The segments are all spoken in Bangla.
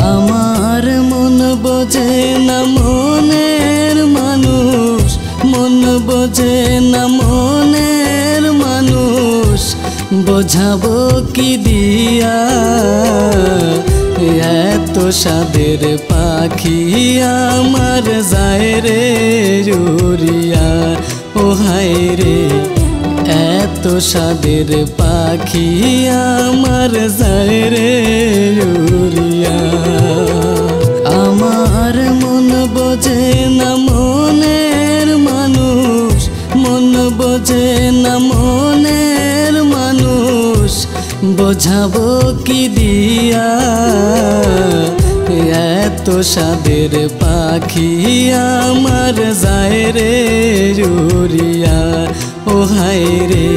আমার মন বোঝে না মনের মানুষ, মন বোঝে না মনের মানুষ, বোঝাবো কি দিয়া এত সাদের পাখি আমার যায় রে উড়িয়া। ও হায় রে এত সাদের পাখি আমার যায় রে উড়িয়া। আমার মন বোঝে না মনের মানুষ, মন বোঝে না মনের মানুষ, বোঝাবো কি দিয়া এত সাদের পাখি আমার যায় রে উড়িয়া। ও হায় রে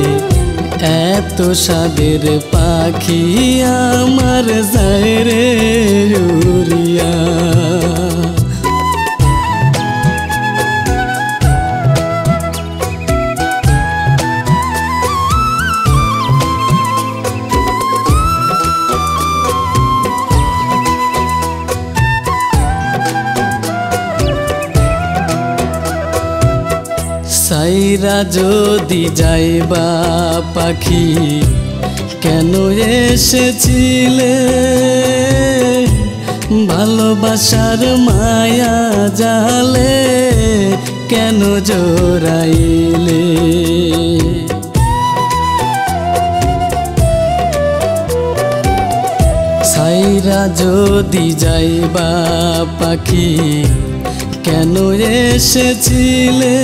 এত সাদের পাখি আমার যায় রে উড়িয়া। সাইরা যদি যাইবা পাখি কেন এসেছিলে, ভালোবাসার মায়া জালে কেন জড়াইলে। সাইরা যদি যাইবা পাখি কেন এসেছিলে,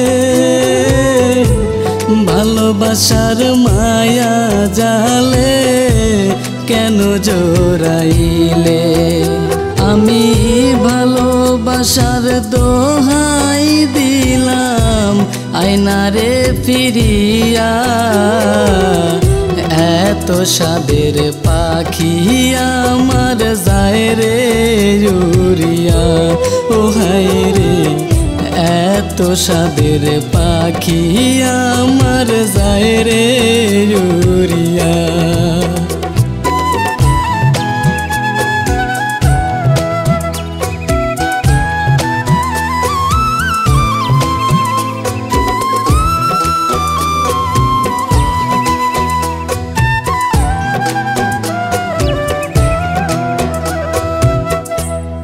ভালোবাসার মায়া জালে কেন জড়াইলে। আমি ভালোবাসার দোহাই দিলাম আয়না রে ফিরিয়া, এত সাদের পাখি আমার যায় রে উড়িয়া। ও হায় রে এত সাদের পাখি আমার যায় রে উড়িয়া।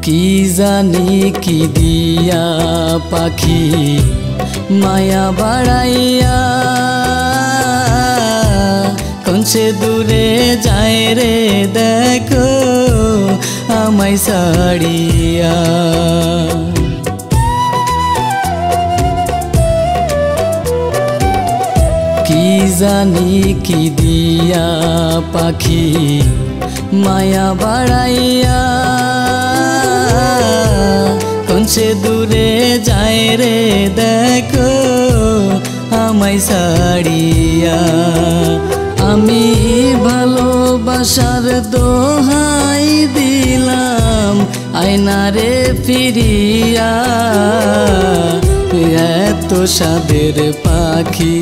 কি জানি কি দিয়া পাখি মায়া বাড়াইয়া, কোন সে দূরে যায় রে দেখো আমায় ছাড়িয়া। কি জানি কি দিয়া পাখি মায়া বাড়াইয়া, কোন সে দূরে যায় রে দেখো আমায় ছাড়িয়া। আমি ভালোবাসার দোহাই দিলাম আয়না রে ফিরিয়া, এত সাদের পাখি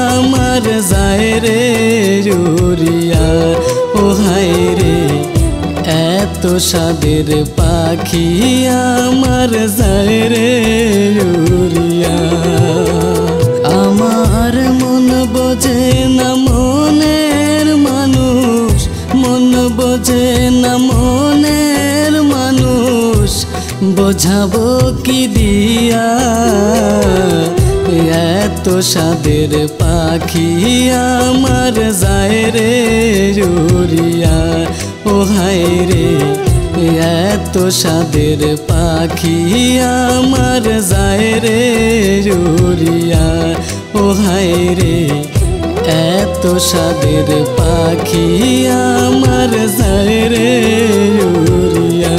আমার যায় রে উড়িয়া। ও হায় রে এত সাদের পাখি আমার যায় রে উড়িয়া। আমার মন বোঝে না মনের মানুষ, মন বোঝে না মনের মানুষ, বোঝাবো কি দিয়া এত সাদের পাখি আমার যায় রে উড়িয়া। ও হায় রে এত সাদের পাখি আমার যায় রে উড়িয়া। ও হায় রে এত সাদের পাখি আমার যায় রে উড়িয়া।